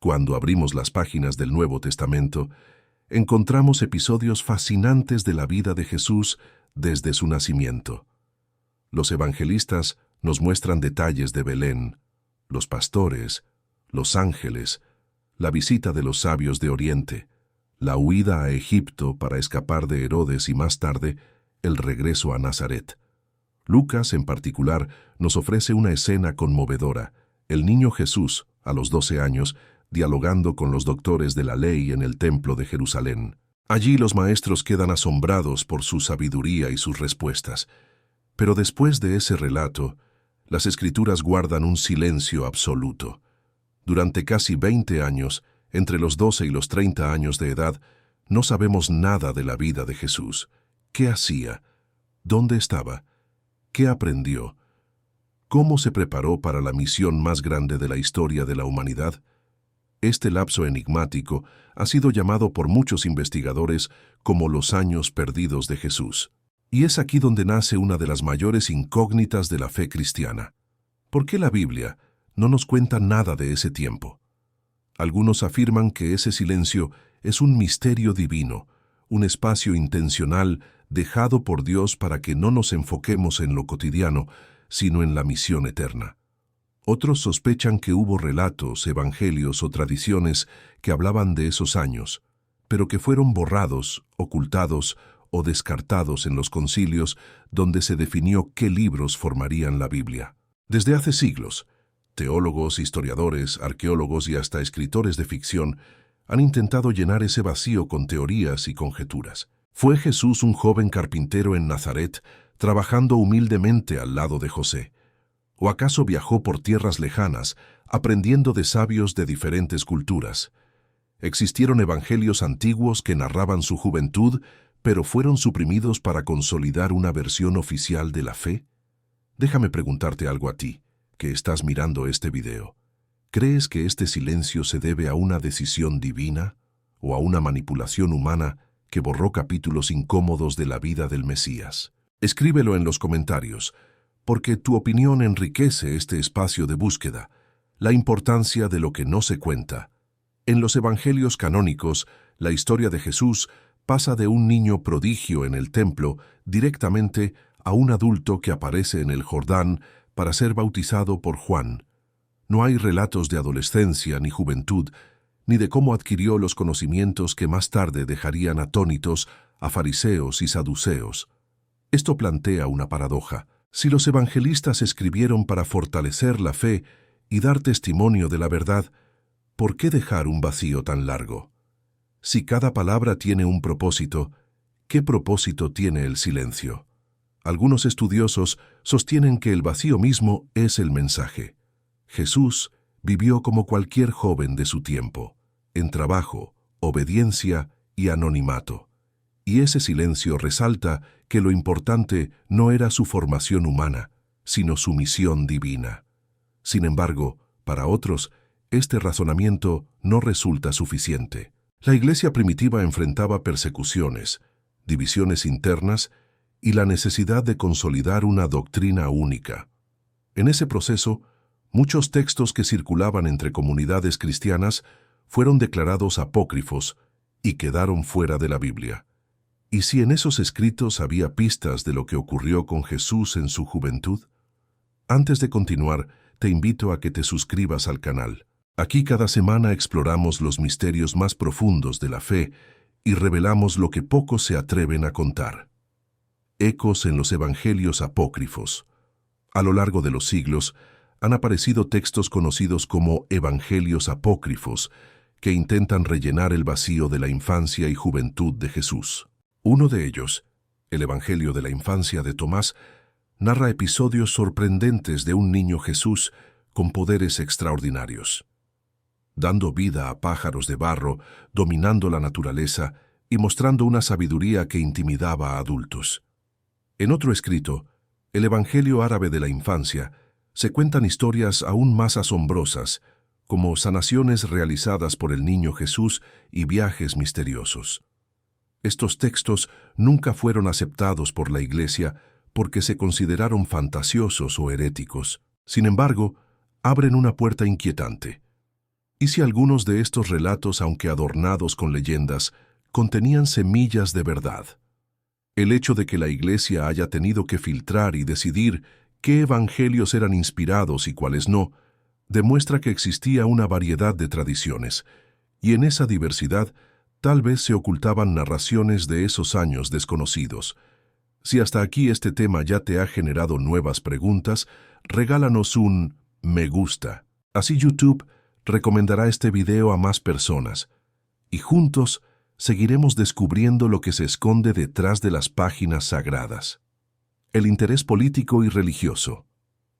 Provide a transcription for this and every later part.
Cuando abrimos las páginas del Nuevo Testamento, encontramos episodios fascinantes de la vida de Jesús desde su nacimiento. Los evangelistas nos muestran detalles de Belén, los pastores, los ángeles, la visita de los sabios de Oriente, la huida a Egipto para escapar de Herodes y más tarde, el regreso a Nazaret. Lucas, en particular, nos ofrece una escena conmovedora: el niño Jesús, a los 12 años, dialogando con los doctores de la ley en el templo de Jerusalén. Allí los maestros quedan asombrados por su sabiduría y sus respuestas. Pero después de ese relato, las Escrituras guardan un silencio absoluto. Durante casi 20 años, entre los 12 y los 30 años de edad, no sabemos nada de la vida de Jesús. ¿Qué hacía? ¿Dónde estaba? ¿Qué aprendió? ¿Cómo se preparó para la misión más grande de la historia de la humanidad? Este lapso enigmático ha sido llamado por muchos investigadores como los años perdidos de Jesús. Y es aquí donde nace una de las mayores incógnitas de la fe cristiana. ¿Por qué la Biblia no nos cuenta nada de ese tiempo? Algunos afirman que ese silencio es un misterio divino, un espacio intencional dejado por Dios para que no nos enfoquemos en lo cotidiano, sino en la misión eterna. Otros sospechan que hubo relatos, evangelios o tradiciones que hablaban de esos años, pero que fueron borrados, ocultados o descartados en los concilios donde se definió qué libros formarían la Biblia. Desde hace siglos, teólogos, historiadores, arqueólogos y hasta escritores de ficción han intentado llenar ese vacío con teorías y conjeturas. ¿Fue Jesús un joven carpintero en Nazaret, trabajando humildemente al lado de José? ¿O acaso viajó por tierras lejanas, aprendiendo de sabios de diferentes culturas? ¿Existieron evangelios antiguos que narraban su juventud, pero fueron suprimidos para consolidar una versión oficial de la fe? Déjame preguntarte algo a ti, que estás mirando este video. ¿Crees que este silencio se debe a una decisión divina o a una manipulación humana que borró capítulos incómodos de la vida del Mesías? Escríbelo en los comentarios, porque tu opinión enriquece este espacio de búsqueda, la importancia de lo que no se cuenta. En los evangelios canónicos, la historia de Jesús pasa de un niño prodigio en el templo directamente a un adulto que aparece en el Jordán para ser bautizado por Juan. No hay relatos de adolescencia ni juventud, ni de cómo adquirió los conocimientos que más tarde dejarían atónitos a fariseos y saduceos. Esto plantea una paradoja. Si los evangelistas escribieron para fortalecer la fe y dar testimonio de la verdad, ¿por qué dejar un vacío tan largo? Si cada palabra tiene un propósito, ¿qué propósito tiene el silencio? Algunos estudiosos sostienen que el vacío mismo es el mensaje. Jesús vivió como cualquier joven de su tiempo, en trabajo, obediencia y anonimato. Y ese silencio resalta que lo importante no era su formación humana, sino su misión divina. Sin embargo, para otros, este razonamiento no resulta suficiente. La iglesia primitiva enfrentaba persecuciones, divisiones internas y la necesidad de consolidar una doctrina única. En ese proceso, muchos textos que circulaban entre comunidades cristianas fueron declarados apócrifos y quedaron fuera de la Biblia. ¿Y si en esos escritos había pistas de lo que ocurrió con Jesús en su juventud? Antes de continuar, te invito a que te suscribas al canal. Aquí cada semana exploramos los misterios más profundos de la fe y revelamos lo que pocos se atreven a contar. Ecos en los evangelios apócrifos. A lo largo de los siglos, han aparecido textos conocidos como evangelios apócrifos, que intentan rellenar el vacío de la infancia y juventud de Jesús. Uno de ellos, el Evangelio de la infancia de Tomás, narra episodios sorprendentes de un niño Jesús con poderes extraordinarios. Dando vida a pájaros de barro, dominando la naturaleza y mostrando una sabiduría que intimidaba a adultos. En otro escrito, el Evangelio árabe de la infancia, se cuentan historias aún más asombrosas, como sanaciones realizadas por el niño Jesús y viajes misteriosos. Estos textos nunca fueron aceptados por la Iglesia porque se consideraron fantasiosos o heréticos. Sin embargo, abren una puerta inquietante. ¿Y si algunos de estos relatos, aunque adornados con leyendas, contenían semillas de verdad? El hecho de que la Iglesia haya tenido que filtrar y decidir qué evangelios eran inspirados y cuáles no, demuestra que existía una variedad de tradiciones, y en esa diversidad tal vez se ocultaban narraciones de esos años desconocidos. Si hasta aquí este tema ya te ha generado nuevas preguntas, regálanos un me gusta. Así YouTube recomendará este video a más personas, y juntos seguiremos descubriendo lo que se esconde detrás de las páginas sagradas. El interés político y religioso.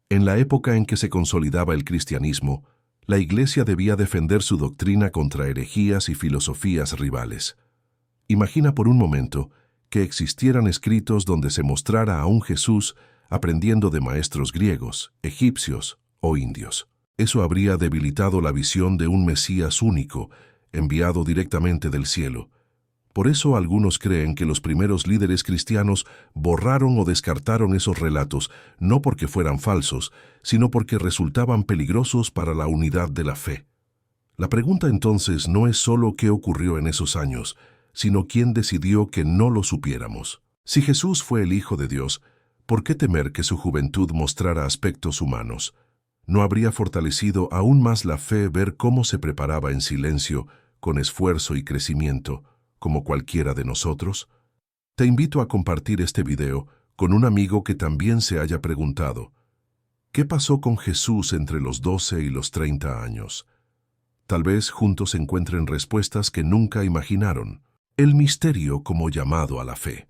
En la época en que se consolidaba el cristianismo, la Iglesia debía defender su doctrina contra herejías y filosofías rivales. Imagina por un momento que existieran escritos donde se mostrara a un Jesús aprendiendo de maestros griegos, egipcios o indios. Eso habría debilitado la visión de un Mesías único, enviado directamente del cielo. Por eso algunos creen que los primeros líderes cristianos borraron o descartaron esos relatos, no porque fueran falsos, sino porque resultaban peligrosos para la unidad de la fe. La pregunta entonces no es solo qué ocurrió en esos años, sino quién decidió que no lo supiéramos. Si Jesús fue el Hijo de Dios, ¿por qué temer que su juventud mostrara aspectos humanos? ¿No habría fortalecido aún más la fe ver cómo se preparaba en silencio, con esfuerzo y crecimiento, como cualquiera de nosotros? Te invito a compartir este video con un amigo que también se haya preguntado, ¿qué pasó con Jesús entre los 12 y los 30 años? Tal vez juntos encuentren respuestas que nunca imaginaron. El misterio como llamado a la fe.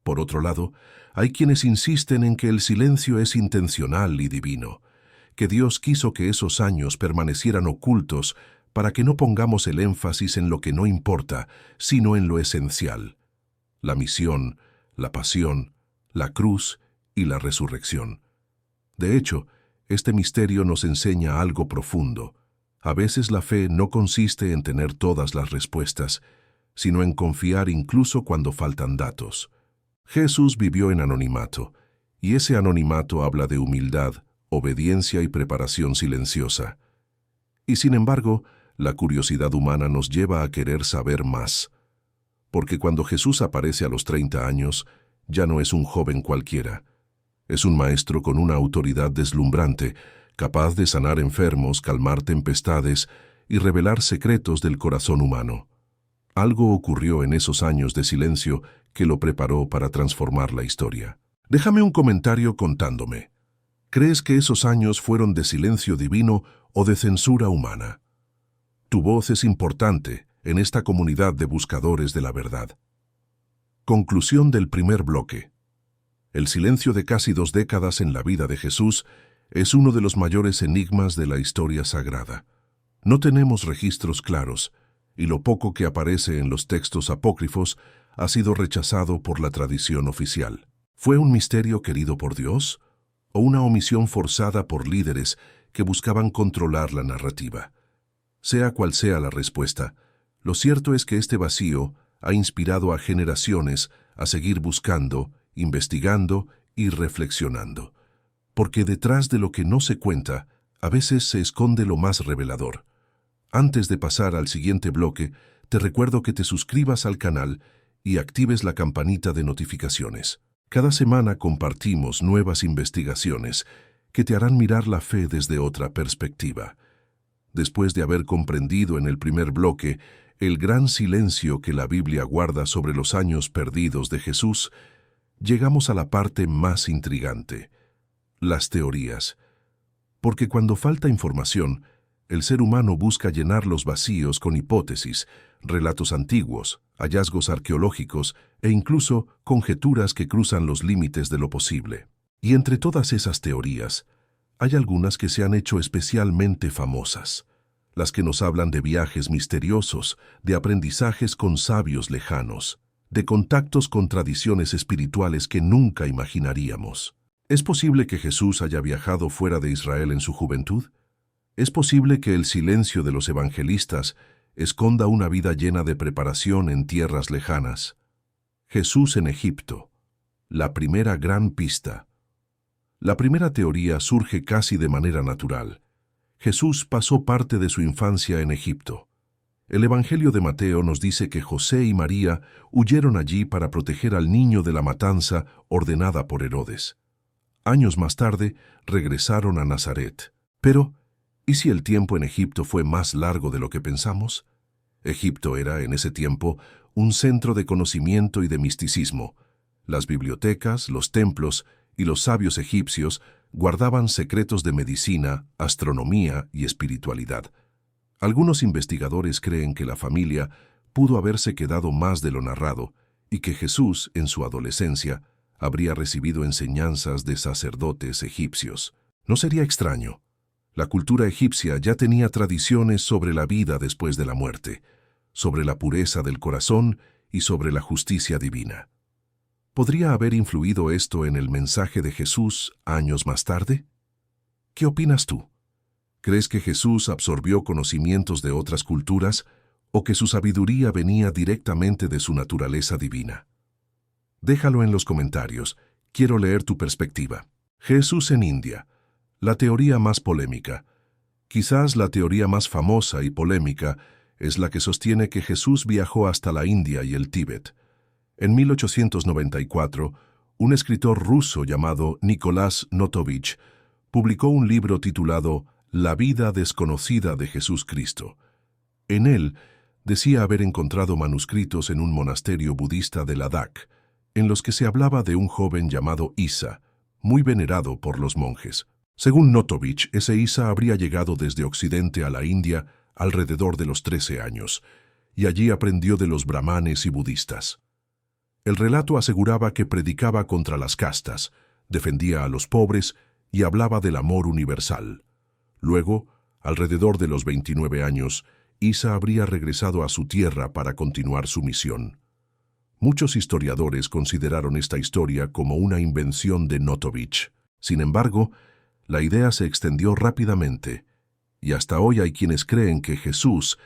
Por otro lado, hay quienes insisten en que el silencio es intencional y divino, que Dios quiso que esos años permanecieran ocultos para que no pongamos el énfasis en lo que no importa, sino en lo esencial: la misión, la pasión, la cruz y la resurrección. De hecho, este misterio nos enseña algo profundo. A veces la fe no consiste en tener todas las respuestas, sino en confiar incluso cuando faltan datos. Jesús vivió en anonimato, y ese anonimato habla de humildad, obediencia y preparación silenciosa. Y sin embargo, la curiosidad humana nos lleva a querer saber más. Porque cuando Jesús aparece a los 30 años, ya no es un joven cualquiera. Es un maestro con una autoridad deslumbrante, capaz de sanar enfermos, calmar tempestades y revelar secretos del corazón humano. Algo ocurrió en esos años de silencio que lo preparó para transformar la historia. Déjame un comentario contándome. ¿Crees que esos años fueron de silencio divino o de censura humana? Tu voz es importante en esta comunidad de buscadores de la verdad. Conclusión del primer bloque. El silencio de casi 2 décadas en la vida de Jesús es uno de los mayores enigmas de la historia sagrada. No tenemos registros claros, y lo poco que aparece en los textos apócrifos ha sido rechazado por la tradición oficial. ¿Fue un misterio querido por Dios o una omisión forzada por líderes que buscaban controlar la narrativa? Sea cual sea la respuesta, lo cierto es que este vacío ha inspirado a generaciones a seguir buscando, investigando y reflexionando. Porque detrás de lo que no se cuenta, a veces se esconde lo más revelador. Antes de pasar al siguiente bloque, te recuerdo que te suscribas al canal y actives la campanita de notificaciones. Cada semana compartimos nuevas investigaciones que te harán mirar la fe desde otra perspectiva. Después de haber comprendido en el primer bloque el gran silencio que la Biblia guarda sobre los años perdidos de Jesús, llegamos a la parte más intrigante: las teorías. Porque cuando falta información, el ser humano busca llenar los vacíos con hipótesis, relatos antiguos, hallazgos arqueológicos e incluso conjeturas que cruzan los límites de lo posible. Y entre todas esas teorías, hay algunas que se han hecho especialmente famosas, las que nos hablan de viajes misteriosos, de aprendizajes con sabios lejanos, de contactos con tradiciones espirituales que nunca imaginaríamos. ¿Es posible que Jesús haya viajado fuera de Israel en su juventud? ¿Es posible que el silencio de los evangelistas esconda una vida llena de preparación en tierras lejanas? Jesús en Egipto. La primera gran pista. La primera teoría surge casi de manera natural. Jesús pasó parte de su infancia en Egipto. El Evangelio de Mateo nos dice que José y María huyeron allí para proteger al niño de la matanza ordenada por Herodes. Años más tarde, regresaron a Nazaret. Pero, ¿y si el tiempo en Egipto fue más largo de lo que pensamos? Egipto era, en ese tiempo, un centro de conocimiento y de misticismo. Las bibliotecas, los templos y los sabios egipcios guardaban secretos de medicina, astronomía y espiritualidad. Algunos investigadores creen que la familia pudo haberse quedado más de lo narrado y que Jesús, en su adolescencia, habría recibido enseñanzas de sacerdotes egipcios. No sería extraño. La cultura egipcia ya tenía tradiciones sobre la vida después de la muerte, sobre la pureza del corazón y sobre la justicia divina. ¿Podría haber influido esto en el mensaje de Jesús años más tarde? ¿Qué opinas tú? ¿Crees que Jesús absorbió conocimientos de otras culturas o que su sabiduría venía directamente de su naturaleza divina? Déjalo en los comentarios. Quiero leer tu perspectiva. Jesús en India. La teoría más polémica. Quizás la teoría más famosa y polémica es la que sostiene que Jesús viajó hasta la India y el Tíbet. En 1894, un escritor ruso llamado Nicolás Notovich publicó un libro titulado La vida desconocida de Jesús Cristo. En él, decía haber encontrado manuscritos en un monasterio budista de Ladakh, en los que se hablaba de un joven llamado Isa, muy venerado por los monjes. Según Notovich, ese Isa habría llegado desde Occidente a la India alrededor de los 13 años, y allí aprendió de los brahmanes y budistas. El relato aseguraba que predicaba contra las castas, defendía a los pobres y hablaba del amor universal. Luego, alrededor de los 29 años, Isa habría regresado a su tierra para continuar su misión. Muchos historiadores consideraron esta historia como una invención de Notovich. Sin embargo, la idea se extendió rápidamente, y hasta hoy hay quienes creen que Jesús,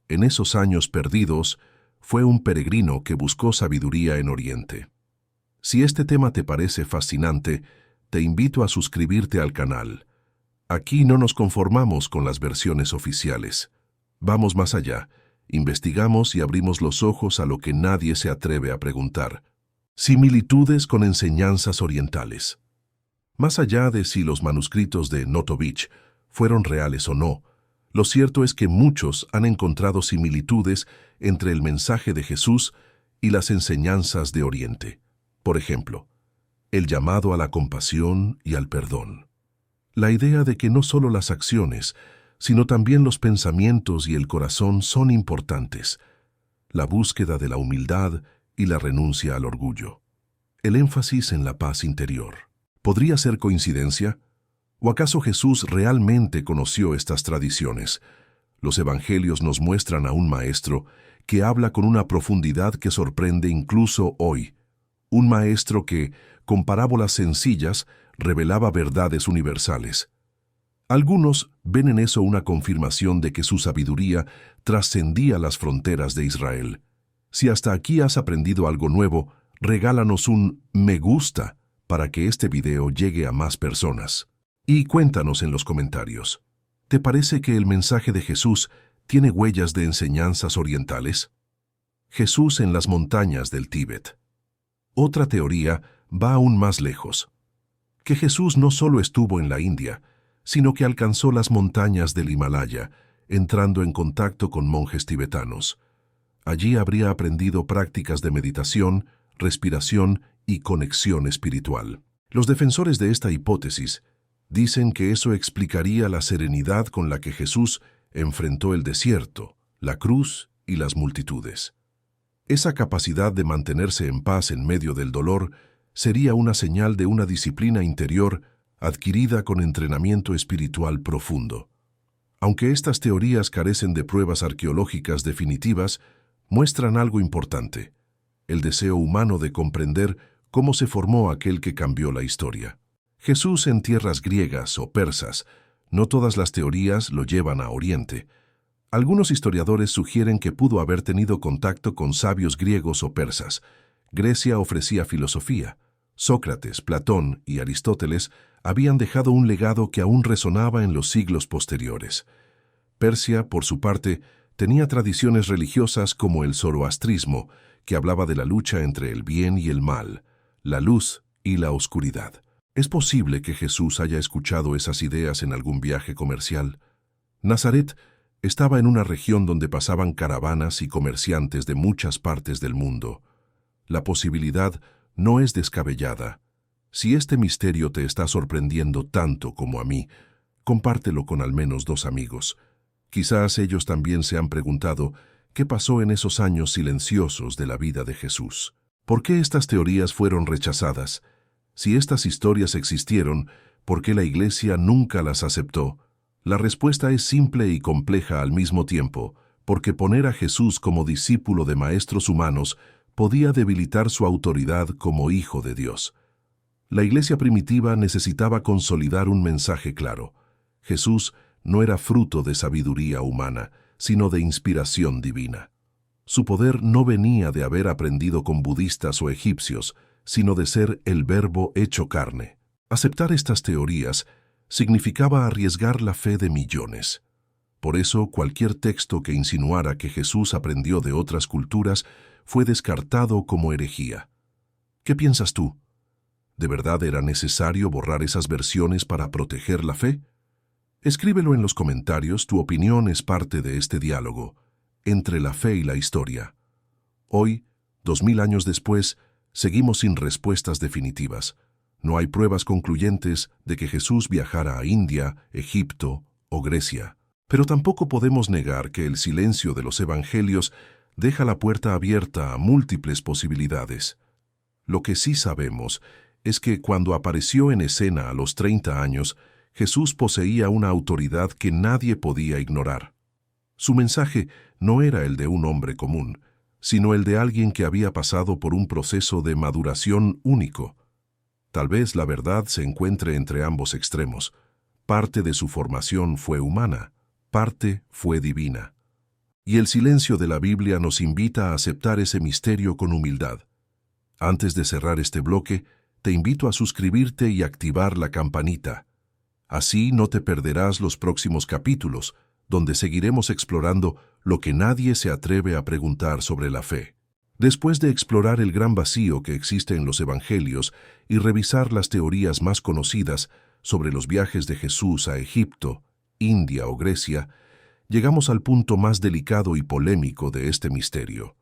en esos años perdidos, fue un peregrino que buscó sabiduría en Oriente. Si este tema te parece fascinante, te invito a suscribirte al canal. Aquí no nos conformamos con las versiones oficiales. Vamos más allá, investigamos y abrimos los ojos a lo que nadie se atreve a preguntar. Similitudes con enseñanzas orientales. Más allá de si los manuscritos de Notovich fueron reales o no, lo cierto es que muchos han encontrado similitudes entre el mensaje de Jesús y las enseñanzas de Oriente. Por ejemplo, el llamado a la compasión y al perdón. La idea de que no solo las acciones, sino también los pensamientos y el corazón son importantes. La búsqueda de la humildad y la renuncia al orgullo. El énfasis en la paz interior. ¿Podría ser coincidencia? ¿O acaso Jesús realmente conoció estas tradiciones? Los evangelios nos muestran a un maestro que habla con una profundidad que sorprende incluso hoy. Un maestro que, con parábolas sencillas, revelaba verdades universales. Algunos ven en eso una confirmación de que su sabiduría trascendía las fronteras de Israel. Si hasta aquí has aprendido algo nuevo, regálanos un me gusta para que este video llegue a más personas. Y cuéntanos en los comentarios, ¿te parece que el mensaje de Jesús tiene huellas de enseñanzas orientales? Jesús en las montañas del Tíbet. Otra teoría va aún más lejos. Que Jesús no solo estuvo en la India, sino que alcanzó las montañas del Himalaya, entrando en contacto con monjes tibetanos. Allí habría aprendido prácticas de meditación, respiración y conexión espiritual. Los defensores de esta hipótesis dicen que eso explicaría la serenidad con la que Jesús enfrentó el desierto, la cruz y las multitudes. Esa capacidad de mantenerse en paz en medio del dolor sería una señal de una disciplina interior adquirida con entrenamiento espiritual profundo. Aunque estas teorías carecen de pruebas arqueológicas definitivas, muestran algo importante: el deseo humano de comprender cómo se formó aquel que cambió la historia. Jesús en tierras griegas o persas. No todas las teorías lo llevan a Oriente. Algunos historiadores sugieren que pudo haber tenido contacto con sabios griegos o persas. Grecia ofrecía filosofía. Sócrates, Platón y Aristóteles habían dejado un legado que aún resonaba en los siglos posteriores. Persia, por su parte, tenía tradiciones religiosas como el zoroastrismo, que hablaba de la lucha entre el bien y el mal, la luz y la oscuridad. ¿Es posible que Jesús haya escuchado esas ideas en algún viaje comercial? Nazaret estaba en una región donde pasaban caravanas y comerciantes de muchas partes del mundo. La posibilidad no es descabellada. Si este misterio te está sorprendiendo tanto como a mí, compártelo con al menos 2 amigos. Quizás ellos también se han preguntado qué pasó en esos años silenciosos de la vida de Jesús. ¿Por qué estas teorías fueron rechazadas? Si estas historias existieron, ¿por qué la Iglesia nunca las aceptó? La respuesta es simple y compleja al mismo tiempo, porque poner a Jesús como discípulo de maestros humanos podía debilitar su autoridad como Hijo de Dios. La Iglesia primitiva necesitaba consolidar un mensaje claro. Jesús no era fruto de sabiduría humana, sino de inspiración divina. Su poder no venía de haber aprendido con budistas o egipcios, sino de ser el Verbo hecho carne. Aceptar estas teorías significaba arriesgar la fe de millones. Por eso, cualquier texto que insinuara que Jesús aprendió de otras culturas fue descartado como herejía. ¿Qué piensas tú? ¿De verdad era necesario borrar esas versiones para proteger la fe? Escríbelo en los comentarios, tu opinión es parte de este diálogo entre la fe y la historia. Hoy, 2000 años después, seguimos sin respuestas definitivas. No hay pruebas concluyentes de que Jesús viajara a India, Egipto o Grecia. Pero tampoco podemos negar que el silencio de los evangelios deja la puerta abierta a múltiples posibilidades. Lo que sí sabemos es que cuando apareció en escena a los 30 años, Jesús poseía una autoridad que nadie podía ignorar. Su mensaje no era el de un hombre común, sino el de alguien que había pasado por un proceso de maduración único. Tal vez la verdad se encuentre entre ambos extremos. Parte de su formación fue humana, parte fue divina. Y el silencio de la Biblia nos invita a aceptar ese misterio con humildad. Antes de cerrar este bloque, te invito a suscribirte y activar la campanita. Así no te perderás los próximos capítulos, donde seguiremos explorando lo que nadie se atreve a preguntar sobre la fe. Después de explorar el gran vacío que existe en los evangelios y revisar las teorías más conocidas sobre los viajes de Jesús a Egipto, India o Grecia, llegamos al punto más delicado y polémico de este misterio.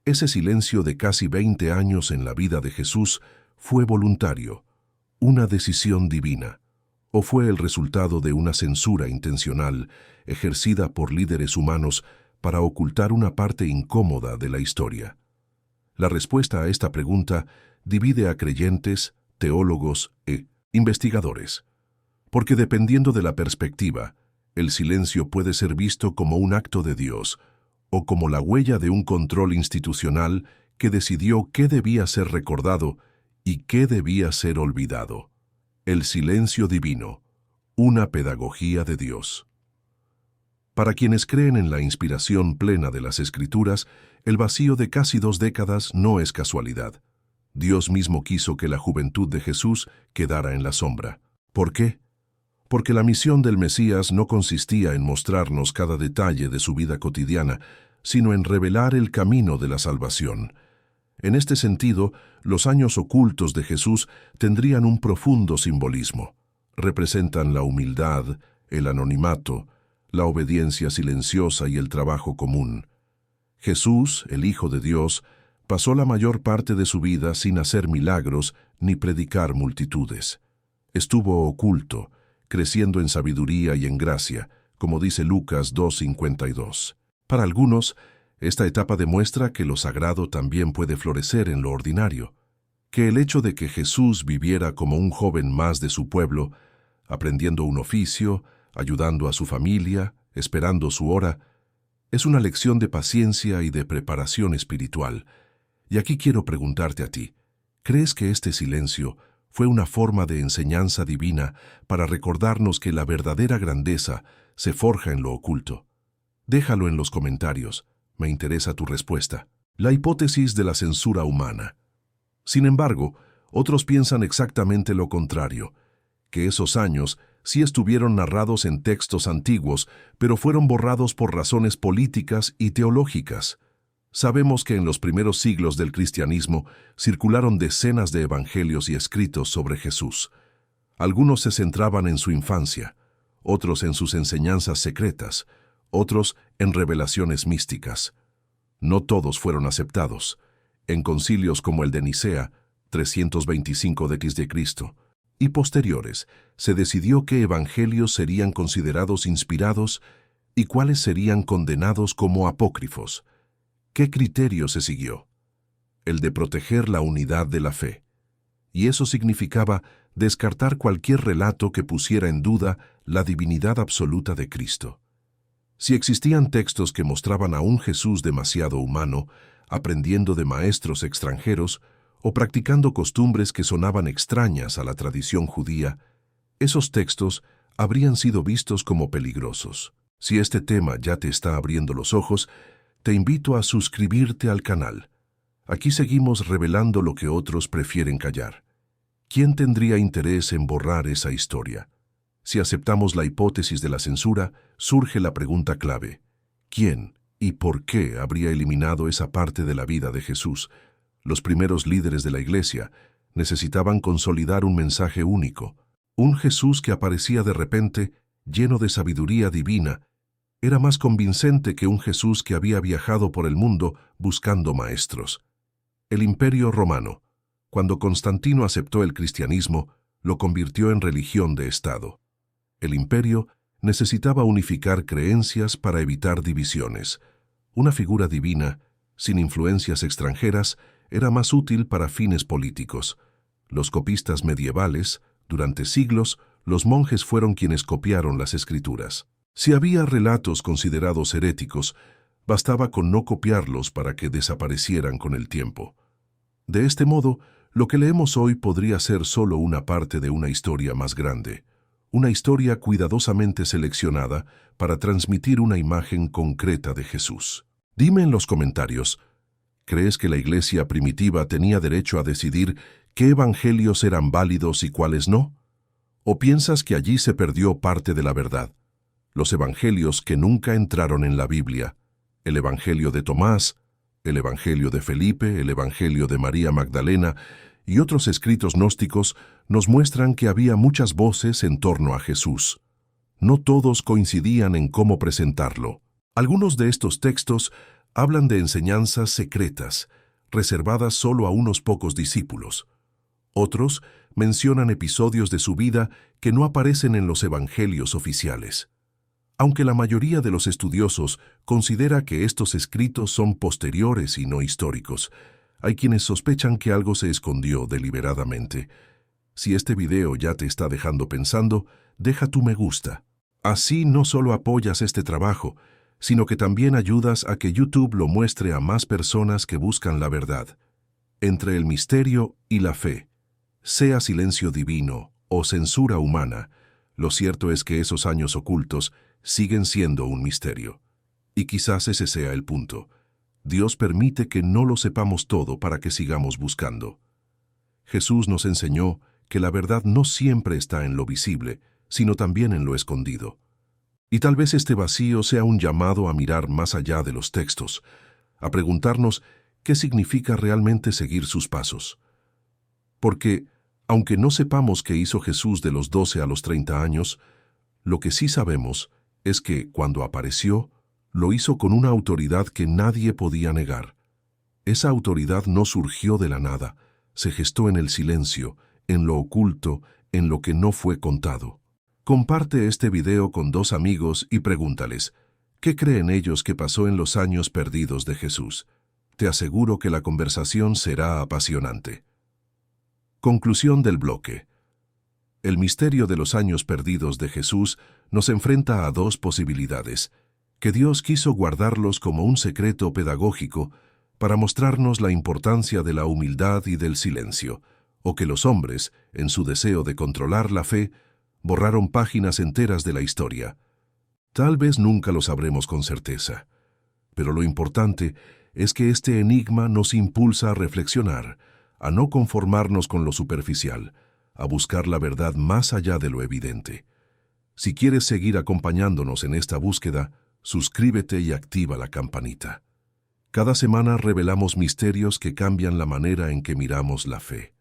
Ese silencio de casi 20 años en la vida de Jesús fue voluntario, una decisión divina, o fue el resultado de una censura intencional ejercida por líderes humanos para ocultar una parte incómoda de la historia. La respuesta a esta pregunta divide a creyentes, teólogos e investigadores, porque dependiendo de la perspectiva, el silencio puede ser visto como un acto de Dios o como la huella de un control institucional que decidió qué debía ser recordado y qué debía ser olvidado. El silencio divino, una pedagogía de Dios. Para quienes creen en la inspiración plena de las Escrituras, el vacío de casi 2 décadas no es casualidad. Dios mismo quiso que la juventud de Jesús quedara en la sombra. ¿Por qué? Porque la misión del Mesías no consistía en mostrarnos cada detalle de su vida cotidiana, sino en revelar el camino de la salvación. En este sentido, los años ocultos de Jesús tendrían un profundo simbolismo. Representan la humildad, el anonimato, la obediencia silenciosa y el trabajo común. Jesús, el Hijo de Dios, pasó la mayor parte de su vida sin hacer milagros ni predicar multitudes. Estuvo oculto, creciendo en sabiduría y en gracia, como dice Lucas 2:52. Para algunos, esta etapa demuestra que lo sagrado también puede florecer en lo ordinario, que el hecho de que Jesús viviera como un joven más de su pueblo, aprendiendo un oficio, ayudando a su familia, esperando su hora, es una lección de paciencia y de preparación espiritual. Y aquí quiero preguntarte a ti, ¿crees que este silencio fue una forma de enseñanza divina para recordarnos que la verdadera grandeza se forja en lo oculto? Déjalo en los comentarios, me interesa tu respuesta. La hipótesis de la censura humana. Sin embargo, otros piensan exactamente lo contrario, que esos años sí estuvieron narrados en textos antiguos, pero fueron borrados por razones políticas y teológicas. Sabemos que en los primeros siglos del cristianismo circularon decenas de evangelios y escritos sobre Jesús. Algunos se centraban en su infancia, otros en sus enseñanzas secretas, otros en revelaciones místicas. No todos fueron aceptados. En concilios como el de Nicea, 325 d.C., y posteriores, se decidió qué evangelios serían considerados inspirados y cuáles serían condenados como apócrifos. ¿Qué criterio se siguió? El de proteger la unidad de la fe. Y eso significaba descartar cualquier relato que pusiera en duda la divinidad absoluta de Cristo. Si existían textos que mostraban a un Jesús demasiado humano, aprendiendo de maestros extranjeros o practicando costumbres que sonaban extrañas a la tradición judía, esos textos habrían sido vistos como peligrosos. Si este tema ya te está abriendo los ojos, te invito a suscribirte al canal. Aquí seguimos revelando lo que otros prefieren callar. ¿Quién tendría interés en borrar esa historia? Si aceptamos la hipótesis de la censura, surge la pregunta clave: ¿quién y por qué habría eliminado esa parte de la vida de Jesús? Los primeros líderes de la Iglesia necesitaban consolidar un mensaje único. Un Jesús que aparecía de repente, lleno de sabiduría divina, era más convincente que un Jesús que había viajado por el mundo buscando maestros. El Imperio Romano, cuando Constantino aceptó el cristianismo, lo convirtió en religión de Estado. El imperio necesitaba unificar creencias para evitar divisiones. Una figura divina, sin influencias extranjeras, era más útil para fines políticos. Los copistas medievales, durante siglos, los monjes fueron quienes copiaron las escrituras. Si había relatos considerados heréticos, bastaba con no copiarlos para que desaparecieran con el tiempo. De este modo, lo que leemos hoy podría ser solo una parte de una historia más grande. Una historia cuidadosamente seleccionada para transmitir una imagen concreta de Jesús. Dime en los comentarios, ¿crees que la iglesia primitiva tenía derecho a decidir qué evangelios eran válidos y cuáles no? ¿O piensas que allí se perdió parte de la verdad? Los evangelios que nunca entraron en la Biblia, el evangelio de Tomás, el evangelio de Felipe, el evangelio de María Magdalena y otros escritos gnósticos nos muestran que había muchas voces en torno a Jesús. No todos coincidían en cómo presentarlo. Algunos de estos textos hablan de enseñanzas secretas, reservadas solo a unos pocos discípulos. Otros mencionan episodios de su vida que no aparecen en los evangelios oficiales. Aunque la mayoría de los estudiosos considera que estos escritos son posteriores y no históricos, hay quienes sospechan que algo se escondió deliberadamente. Si este video ya te está dejando pensando, deja tu me gusta. Así no solo apoyas este trabajo, sino que también ayudas a que YouTube lo muestre a más personas que buscan la verdad. Entre el misterio y la fe, sea silencio divino o censura humana, lo cierto es que esos años ocultos siguen siendo un misterio. Y quizás ese sea el punto. Dios permite que no lo sepamos todo para que sigamos buscando. Jesús nos enseñó que la verdad no siempre está en lo visible, sino también en lo escondido. Y tal vez este vacío sea un llamado a mirar más allá de los textos, a preguntarnos qué significa realmente seguir sus pasos. Porque, aunque no sepamos qué hizo Jesús de los 12 a los 30 años, lo que sí sabemos es que, cuando apareció, lo hizo con una autoridad que nadie podía negar. Esa autoridad no surgió de la nada, se gestó en el silencio, en lo oculto, en lo que no fue contado. Comparte este video con 2 amigos y pregúntales, ¿qué creen ellos que pasó en los años perdidos de Jesús? Te aseguro que la conversación será apasionante. Conclusión del bloque. El misterio de los años perdidos de Jesús nos enfrenta a 2 posibilidades: que Dios quiso guardarlos como un secreto pedagógico para mostrarnos la importancia de la humildad y del silencio, o que los hombres, en su deseo de controlar la fe, borraron páginas enteras de la historia. Tal vez nunca lo sabremos con certeza, pero lo importante es que este enigma nos impulsa a reflexionar, a no conformarnos con lo superficial, a buscar la verdad más allá de lo evidente. Si quieres seguir acompañándonos en esta búsqueda, suscríbete y activa la campanita. Cada semana revelamos misterios que cambian la manera en que miramos la fe.